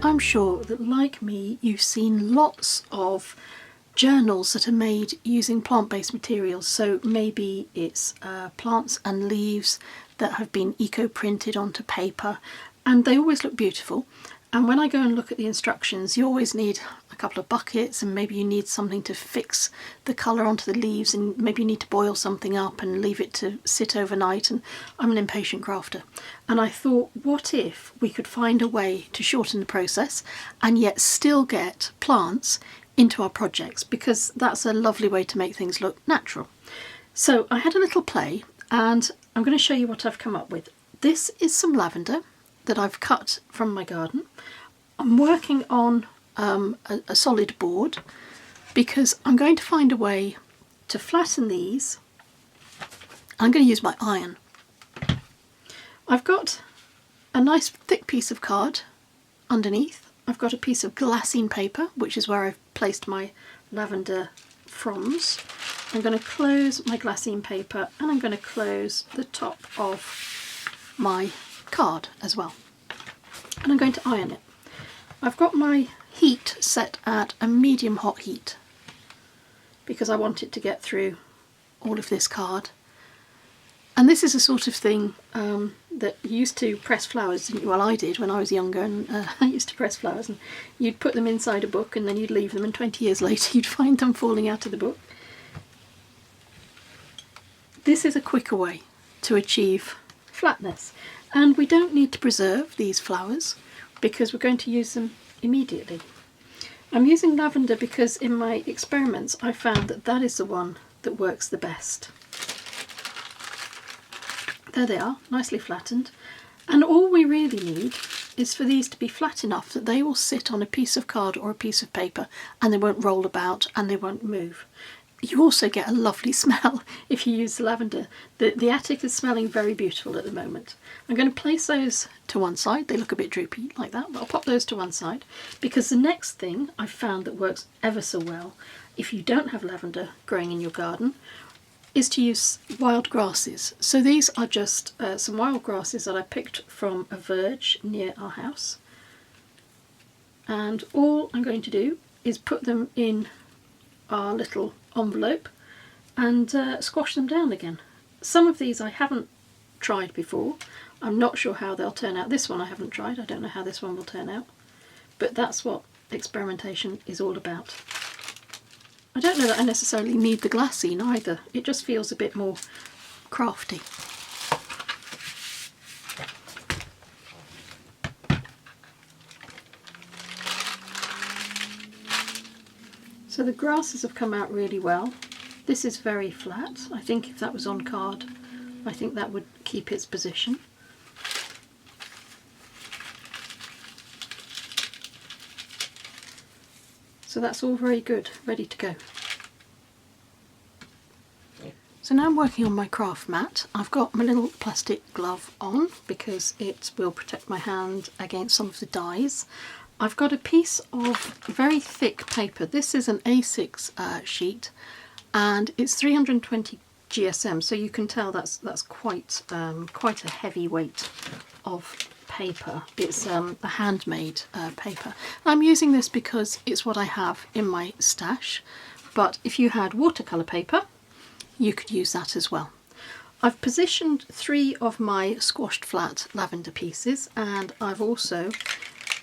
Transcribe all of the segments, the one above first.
I'm sure that, like me, you've seen lots of journals that are made using plant-based materials. So maybe it's plants and leaves that have been eco-printed onto paper, and they always look beautiful. And when I go and look at the instructions, you always need a couple of buckets, and maybe you need something to fix the colour onto the leaves, and maybe you need to boil something up and leave it to sit overnight. And I'm an impatient crafter, and I thought, what if we could find a way to shorten the process and yet still get plants into our projects, because that's a lovely way to make things look natural. So I had a little play, and I'm going to show you what I've come up with. This is some lavender that I've cut from my garden. I'm working on a solid board because I'm going to find a way to flatten these. I'm going to use my iron. I've got a nice thick piece of card underneath. I've got a piece of glassine paper, which is where I've placed my lavender fronds. I'm going to close my glassine paper, and I'm going to close the top of my card as well. And I'm going to iron it. I've got my heat set at a medium hot heat because I want it to get through all of this card. And this is a sort of thing that you used to press flowers, didn't you? Well, I did when I was younger, and I used to press flowers, and you'd put them inside a book and then you'd leave them, and 20 years later you'd find them falling out of the book. This is a quicker way to achieve flatness, and we don't need to preserve these flowers because we're going to use them immediately. I'm using lavender because in my experiments I found that that is the one that works the best. There they are, nicely flattened, and all we really need is for these to be flat enough that they will sit on a piece of card or a piece of paper, and they won't roll about and they won't move. You also get a lovely smell if you use the lavender. The attic is smelling very beautiful at the moment. I'm going to place those to one side. They look a bit droopy like that, but I'll pop those to one side because the next thing I've found that works ever so well if you don't have lavender growing in your garden is to use wild grasses. So these are just some wild grasses that I picked from a verge near our house, and all I'm going to do is put them in our little envelope and squash them down again. Some of these I haven't tried before. I'm not sure how they'll turn out. This one I haven't tried. I don't know how this one will turn out, but that's what experimentation is all about. I don't know that I necessarily need the glassine either. It just feels a bit more crafty. So the grasses have come out really well. This is very flat. I think if that was on card, I think that would keep its position. So that's all very good, ready to go. So now I'm working on my craft mat. I've got my little plastic glove on because it will protect my hand against some of the dyes. I've got a piece of very thick paper. This is an A6 sheet, and it's 320 GSM, so you can tell that's quite a heavy weight of paper. It's a handmade paper. I'm using this because it's what I have in my stash, but if you had watercolour paper you could use that as well. I've positioned 3 of my squashed flat lavender pieces, and I've also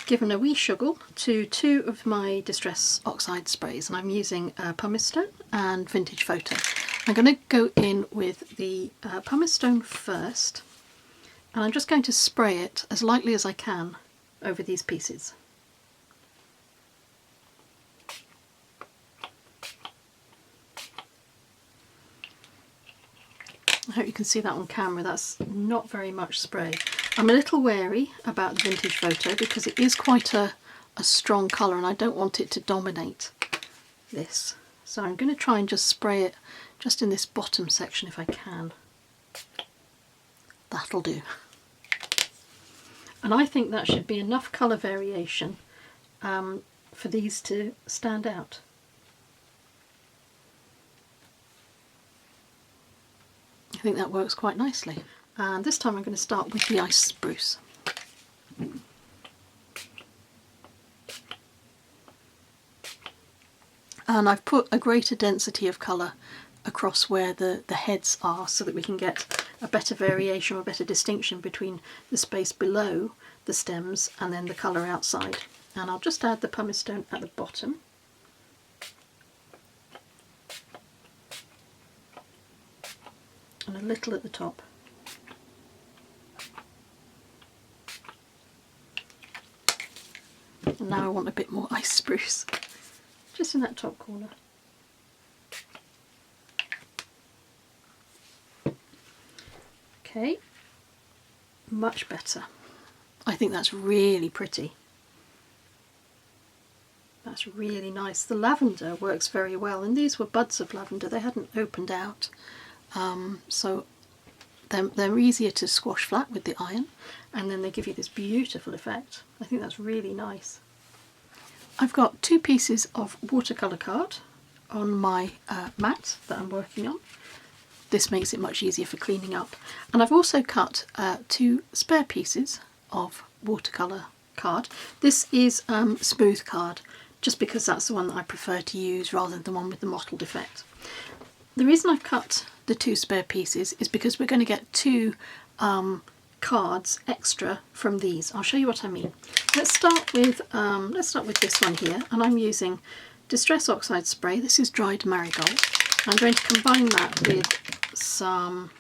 given a wee shuggle to 2 of my Distress Oxide sprays, and I'm using pumice stone and vintage photo. I'm going to go in with the pumice stone first, and I'm just going to spray it as lightly as I can over these pieces. I hope you can see that on camera. That's not very much spray. I'm a little wary about the vintage photo because it is quite a strong colour, and I don't want it to dominate this. So I'm going to try and just spray it just in this bottom section if I can. That'll do. And I think that should be enough colour variation for these to stand out. I think that works quite nicely. And this time I'm going to start with the ice spruce. and I've put a greater density of colour across where the heads are so that we can get a better variation or a better distinction between the space below the stems and then the colour outside. And I'll just add the pumice stone at the bottom. And a little at the top. And now I want a bit more ice spruce, just in that top corner. Okay, much better. I think that's really pretty. That's really nice. The lavender works very well, and these were buds of lavender. They hadn't opened out, so they're easier to squash flat with the iron, and then they give you this beautiful effect. I think that's really nice. I've got 2 pieces of watercolour card on my mat that I'm working on. This makes it much easier for cleaning up. And I've also cut 2 spare pieces of watercolour card. This is smooth card, just because that's the one that I prefer to use rather than the one with the mottled effect. The reason I've cut the 2 spare pieces is because we're going to get 2 cards extra from these. I'll show you what I mean. Let's start with this one here, and I'm using Distress Oxide spray. This is dried marigold. I'm going to combine that with some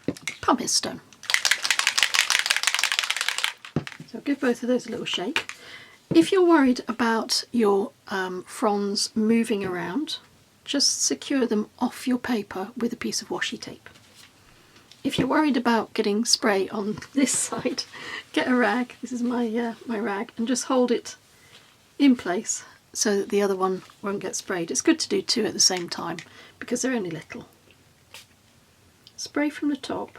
pumice stone. So I'll give both of those a little shake. If you're worried about your fronds moving around, just secure them off your paper with a piece of washi tape. If you're worried about getting spray on this side, get a rag. This is my rag, and just hold it in place so that the other one won't get sprayed. It's good to do 2 at the same time because they're only little. Spray from the top,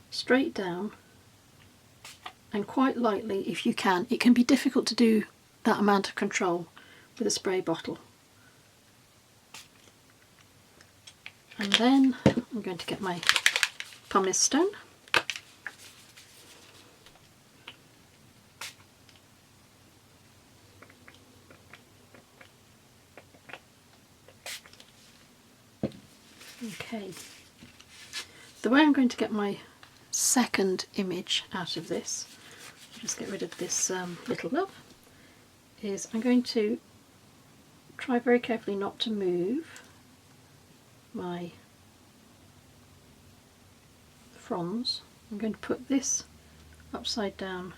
straight down, and quite lightly if you can. It can be difficult to do that amount of control with a spray bottle. And then I'm going to get my pumice stone. Okay. The way I'm going to get my second image out of this, just get rid of this little love, is I'm going to try very carefully not to move my fronds. I'm going to put this upside down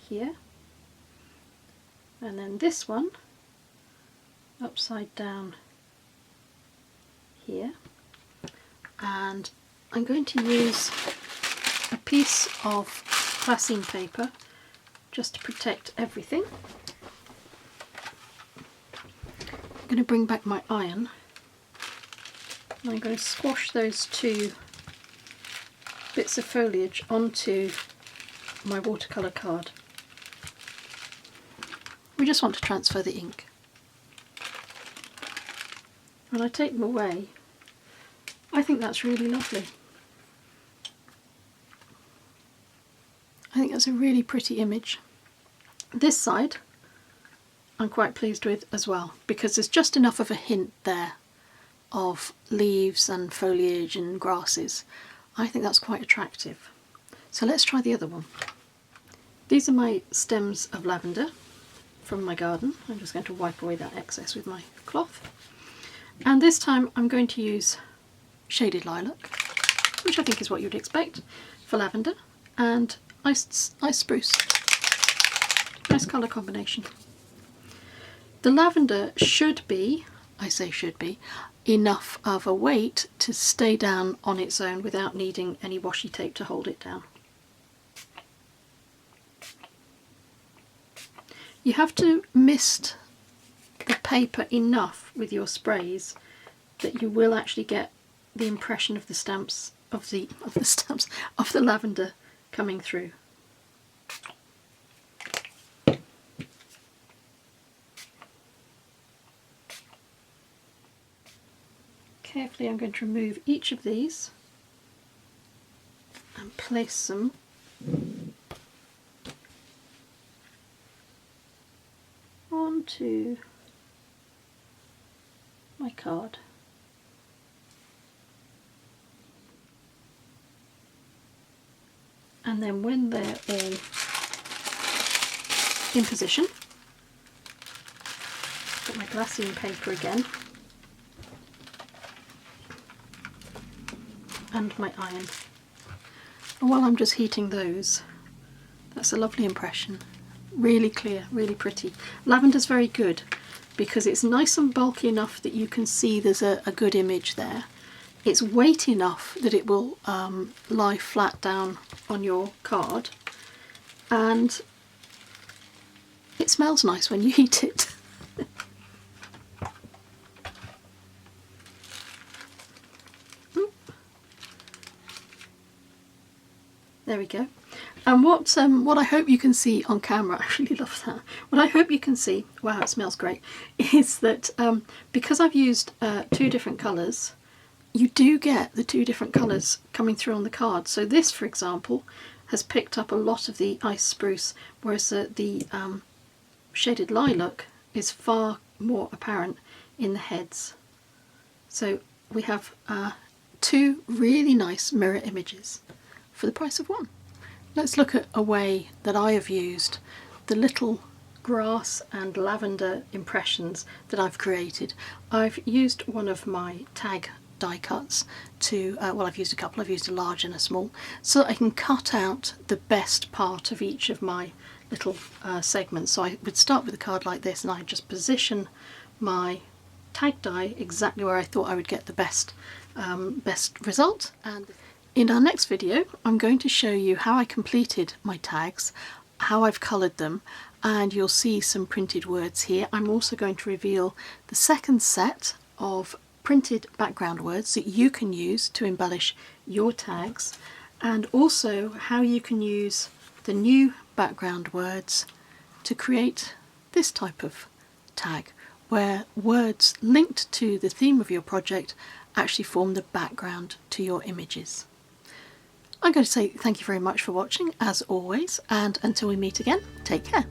here, and then this one upside down here, and I'm going to use a piece of glassine paper just to protect everything. I'm going to bring back my iron. I'm going to squash those 2 bits of foliage onto my watercolour card. We just want to transfer the ink. When I take them away, I think that's really lovely. I think that's a really pretty image. This side I'm quite pleased with as well, because there's just enough of a hint there of leaves and foliage and grasses. I think that's quite attractive. So let's try the other one. These are my stems of lavender from my garden. I'm just going to wipe away that excess with my cloth. And this time I'm going to use shaded lilac, which I think is what you'd expect for lavender, and ice spruce. Nice colour combination. The lavender should be, I say should be, enough of a weight to stay down on its own without needing any washi tape to hold it down. You have to mist the paper enough with your sprays that you will actually get the impression of the stamps of the lavender coming through. Carefully I'm going to remove each of these and place them onto my card. And then when they're all in position, got my glassine paper again, and my iron. And while I'm just heating those, that's a lovely impression. Really clear, really pretty. Lavender's very good because it's nice and bulky enough that you can see there's a good image there. It's weighty enough that it will lie flat down on your card, and it smells nice when you heat it. There we go. And what I hope you can see on camera, I really love that. What I hope you can see, wow, it smells great, is that because I've used 2 different colours, you do get the 2 different colours coming through on the card. So this, for example, has picked up a lot of the ice spruce, whereas the shaded lilac is far more apparent in the heads. So we have 2 really nice mirror images for the price of 1. Let's look at a way that I have used the little grass and lavender impressions that I've created. I've used one of my tag die cuts to, well, I've used a couple, I've used a large and a small, so that I can cut out the best part of each of my little segments. So I would start with a card like this, and I'd just position my tag die exactly where I thought I would get the best result. And in our next video, I'm going to show you how I completed my tags, how I've coloured them, and you'll see some printed words here. I'm also going to reveal the second set of printed background words that you can use to embellish your tags, and also how you can use the new background words to create this type of tag, where words linked to the theme of your project actually form the background to your images. I'm going to say thank you very much for watching, as always, and until we meet again, take care.